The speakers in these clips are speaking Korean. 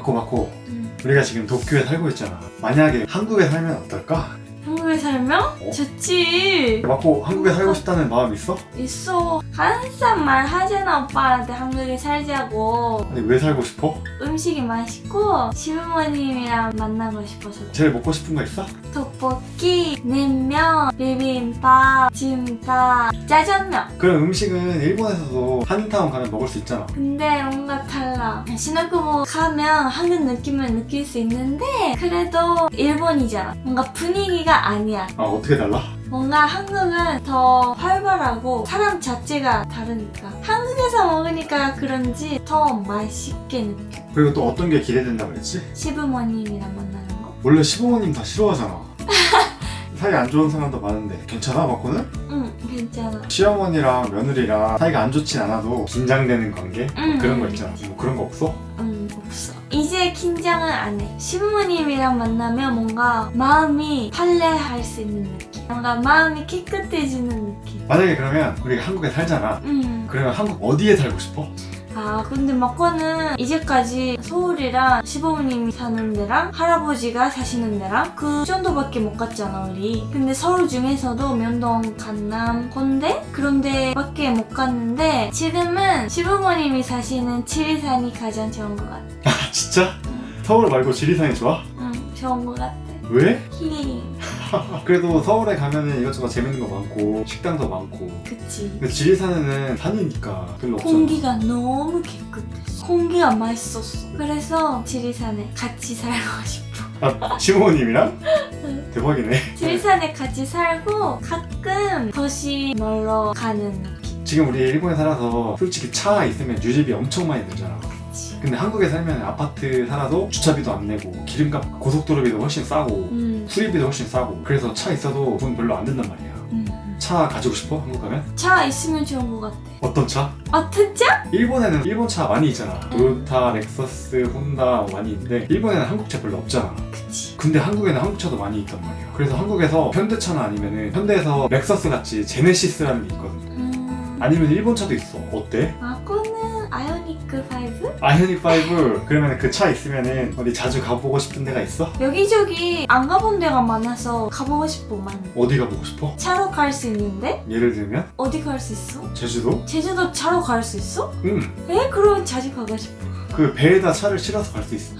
마코 우리가 지금 도쿄에 살고 있잖아. 만약에 한국에 살면 어떨까? 한국에 살면? 좋지. 마코 한국에 살고 싶다는 마음 있어? 있어. 항상 말하잖아 오빠한테 한국에 살자고. 근데 왜 살고 싶어? 음식이 맛있고 시부모님이랑 만나고 싶어서. 제일 먹고 싶은 거 있어? 떡볶이, 냉면, 비빔밥, 김밥, 짜장면. 그런 음식은 일본에서도 한인타운 가면 먹을 수 있잖아. 근데 뭔가 달라. 시나쿠보 가면 한국 느낌을 느낄 수 있는데 그래도 일본이잖아. 뭔가 분위기가 아니야. 아 어떻게 달라? 뭔가 한국은 더 활발하고 사람 자체가 다르니까 한국에서 먹으니까 그런지 더 맛있게 느껴. 그리고 또 어떤 게 기대된다고 그랬지? 시부모님이랑 만나는 거? 원래 시부모님 다 싫어하잖아. 사이 안 좋은 사람도 많은데 괜찮아 마코는? 응, 괜찮아. 시어머니랑 며느리랑 사이가 안 좋진 않아도 긴장되는 관계? 그런 거 있잖아. 뭐 그런 거 없어? 없어. 이제 긴장은 안 해. 시부모님이랑 만나면 뭔가 마음이 판례할 수 있는 느낌. 뭔가 마음이 깨끗해지는 느낌. 만약에 그러면 우리가 한국에 살잖아. 그러면 한국 어디에 살고 싶어? 아 근데 마코는 이제까지 서울이랑 시부모님이 사는 데랑 할아버지가 사시는 데랑 그 정도밖에 못 갔잖아 우리. 근데 서울 중에서도 명동, 강남, 홍대 그런 데밖에 못 갔는데 지금은 시부모님이 사시는 지리산이 가장 좋은 것 같아. 아 진짜? 서울 말고 지리산이 좋아? 응, 좋은 것 같아. 왜? 힐링. 그래도 서울에 가면은 이것저것 재밌는 거 많고 식당도 많고. 그치. 근데 지리산에는 산이니까 별로 없잖아. 공기가 너무 깨끗했어. 공기가 맛있었어. 그래서 지리산에 같이 살고 싶어. 아 시부모님이랑? 대박이네. 지리산에 같이 살고 가끔 도시 놀러 가는 느낌. 지금 우리 일본에 살아서 솔직히 차 있으면 유지비 엄청 많이 들잖아. 그치. 근데 한국에 살면 아파트 살아도 주차비도 안 내고 기름값 고속도로비도 훨씬 싸고 수리비도 훨씬 싸고 그래서 차 있어도 돈 별로 안 든단 말이야. 차 가지고 싶어? 한국 가면? 차 있으면 좋은 것 같아. 어떤 차? 어떤 차? 일본에는 일본 차 많이 있잖아. 토요타, 렉서스, 혼다 많이 있는데 일본에는 한국 차 별로 없잖아. 그치. 근데 한국에는 한국 차도 많이 있단 말이야. 그래서 한국에서 현대차나 아니면은 현대에서 렉서스 같이 제네시스라는 게 있거든. 아니면 일본 차도 있어. 어때? 마코는 아이오닉 5? 아이오닉 5. 그러면 그 차 있으면은 어디 자주 가보고 싶은 데가 있어? 여기저기 안 가본 데가 많아서 가보고 싶어 많이. 어디 가보고 싶어? 차로 갈 수 있는데? 예를 들면 어디 갈 수 있어? 제주도? 제주도 차로 갈 수 있어? 응. 그러면 자주 가고 싶어. 그 배에다 차를 실어서 갈 수 있어.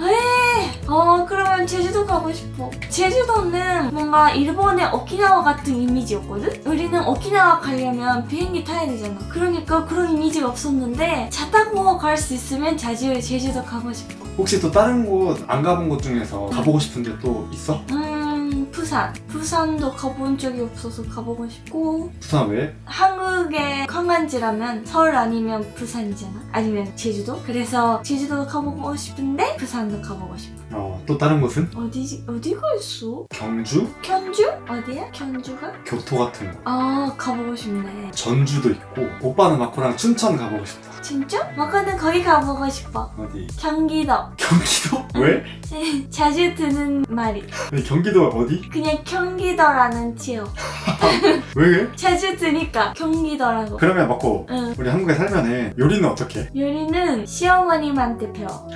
그러면 제주도 가고 싶어. 제주도는 뭔가 일본의 오키나와 같은 이미지였거든? 우리는 오키나와 가려면 비행기 타야 되잖아. 그러니까 그런 이미지가 없었는데 차 타고 갈 수 있으면 자주 제주도 가고 싶어. 혹시 또 다른 곳 안 가본 곳 중에서 가보고 싶은 데 또 있어? 부산. 부산도 가본 적이 없어서 가보고 싶고 부산 왜? 한국의 관광지라면 서울 아니면 부산이잖아. 아니면 제주도. 그래서 제주도 가보고 싶은데 부산도 가보고 싶어. 또 다른 곳은? 어디가 있어? 경주? 견주? 어디야? 견주가? 교토 같은 곳. 가보고 싶네. 전주도 있고 오빠는 마코랑 춘천 가보고 싶다. 진짜? 마카는 거기 가보고 싶어. 어디? 경기도. 경기도? 왜? 자주 듣는 말이. 아니, 경기도 어디? 그냥 경기도라는 지역. 왜? 자주 들으니까 경기도라고. 그러면 마코 응. 우리 한국에 살면은 요리는 어떻게 해? 요리는 시어머님한테 배워.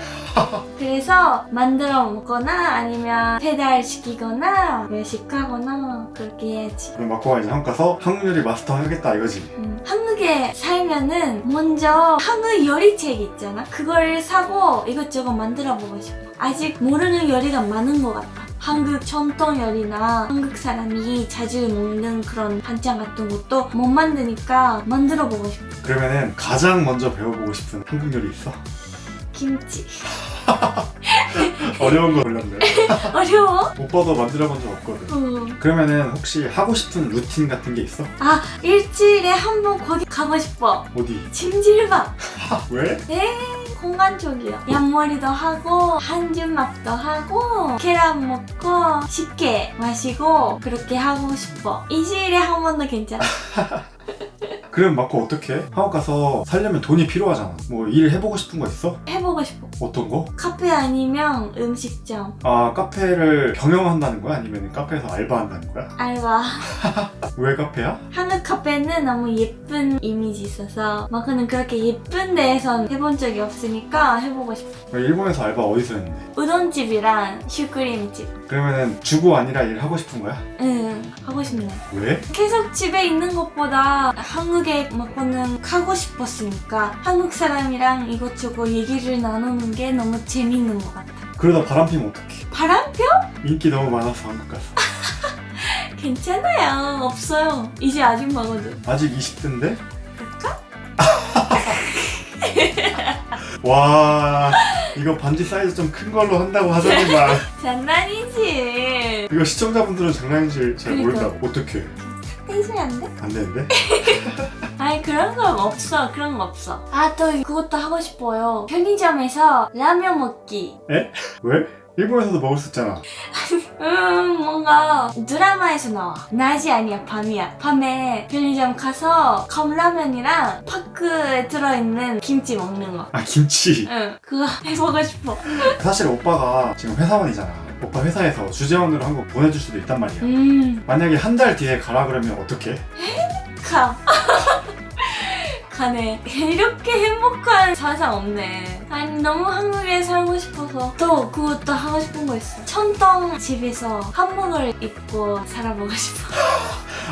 그래서 만들어 먹거나 아니면 배달시키거나 외식하거나 그렇게 해야지. 그럼 마코가 이제 한국 가서 한국 요리 마스터 하겠다 이거지? 한국에 살면은 먼저 한국 요리책 있잖아. 그걸 사고 이것저것 만들어 보고 싶어. 아직 모르는 요리가 많은 것 같아. 한국 전통 요리나 한국 사람이 자주 먹는 그런 반찬 같은 것도 못 만드니까 만들어 보고 싶어. 그러면은 가장 먼저 배워보고 싶은 한국 요리 있어? 김치. 어려운 거 골랐네. 어려워? 오빠도 만들어본 적 없거든. 그러면은 혹시 하고 싶은 루틴 같은 게 있어? 일주일에 한 번 거기 가고 싶어. 어디? 찜질방. 왜? 공간적이야. 양머리도 하고 한줌막도 하고 계란 먹고 쉽게 마시고 그렇게 하고 싶어. 일주일에 한 번도 괜찮아. 그럼 마코 어떡해? 한국 가서 살려면 돈이 필요하잖아. 뭐 일 해보고 싶은 거 있어? 해보고 싶어. 어떤 거? 카페 아니면 음식점. 아, 카페를 경영한다는 거야? 아니면 카페에서 알바한다는 거야? 알바. 왜 카페야? 한국 카페는 너무 예쁜 이미지 있어서 마크는 그렇게 예쁜 데에선 해본 적이 없으니까 해보고 싶어. 일본에서 알바 어디서 했는데? 우동집이랑 슈크림집. 그러면은 주부 아니라 일 하고 싶은 거야? 응, 하고 싶네. 왜? 계속 집에 있는 것보다 한국에 마크는 가고 싶었으니까 한국 사람이랑 이것저것 얘기를 나누는 게 너무 재밌는 것 같아. 그러다 바람 피면 어떡해? 바람표? 인기 너무 많아서 한국 가서. 괜찮아요. 없어요. 이제 아줌마거든. 아직 20대인데? 그럴까? 와, 이거 반지 사이즈 좀 큰 걸로 한다고 하더니만 장난이지. 이거 시청자분들은 장난인지 잘 그러니까. 모른다고. 어떡해? 해주면 안 돼? 안 되는데? 아니 그런 거 없어. 그런 거 없어. 아 또 그것도 하고 싶어요. 편의점에서 라면 먹기. 왜? 일본에서도 먹을 수 있잖아. 뭔가 드라마에서 나와. 낮이 아니야 밤이야. 밤에 편의점 가서 컵라면이랑 파크에 들어있는 김치 먹는 거. 아, 김치. 응 그거 해보고 싶어. 사실 오빠가 지금 회사원이잖아. 오빠 회사에서 주재원으로 한국 보내줄 수도 있단 말이야. 만약에 한 달 뒤에 가라 그러면 어떡해? 가. 가네. 이렇게 행복한 세상 없네. 아니 너무 한국에 살고 싶어서 또 그것도 하고 싶은 거 있어. 천동 집에서 한복을 입고 살아보고 싶어.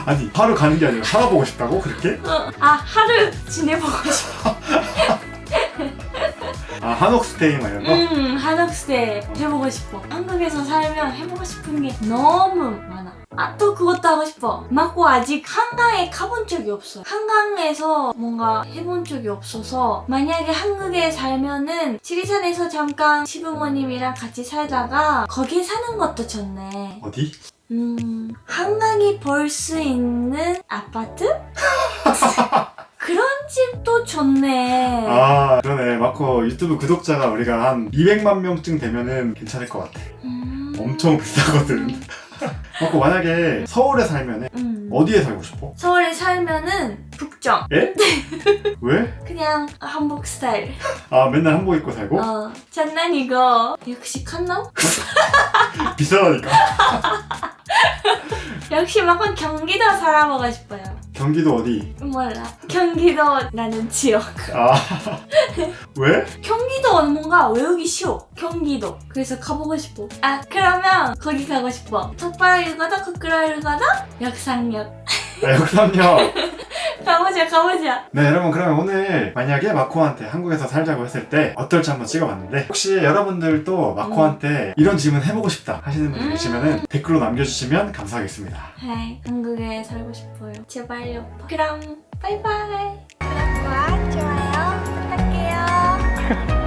아니, 하루 가는 게 아니라 살아보고 싶다고? 그렇게? 하루 지내보고 싶어. 아, 한옥 스테이 막 이런 거? 한옥스테 해보고 싶어. 한국에서 살면 해보고 싶은 게 너무 많아. 또 그것도 하고 싶어. 마코 아직 한강에 가본 적이 없어. 한강에서 뭔가 해본 적이 없어서 만약에 한국에 살면은 지리산에서 잠깐 시부모님이랑 같이 살다가 거기 사는 것도 좋네. 어디? 한강이 볼 수 있는 아파트? 그런 집도 좋네. 아, 그러네. 마코 유튜브 구독자가 우리가 한 200만 명쯤 되면은 괜찮을 것 같아. 엄청 비싸거든. 마코 만약에 서울에 살면은 어디에 살고 싶어? 서울에 살면은 북정. 예? 왜? 그냥 한복 스타일. 아, 맨날 한복 입고 살고? 장난이고. 역시 칸남? 비싸다니까. 역시 막은 경기도 살아보고 싶어요. 경기도 어디? 몰라. 경기도라는 지역. 아, 왜? 경기도는 뭔가 외우기 쉬워. 경기도. 그래서 가보고 싶어. 그러면 거기 가고 싶어. 톡바라일가다, 코크라일가다, 역상역. 역삼역. 가보자. 네, 여러분, 그러면 오늘 만약에 마코한테 한국에서 살자고 했을 때 어떨지 한번 찍어봤는데, 혹시 여러분들도 마코한테 이런 질문 해보고 싶다 하시는 분들 계시면은 댓글로 남겨주시면 감사하겠습니다. 한국에 살고 싶어요. 제발요. 그럼 바이바이. 구독과 좋아요 부탁해요.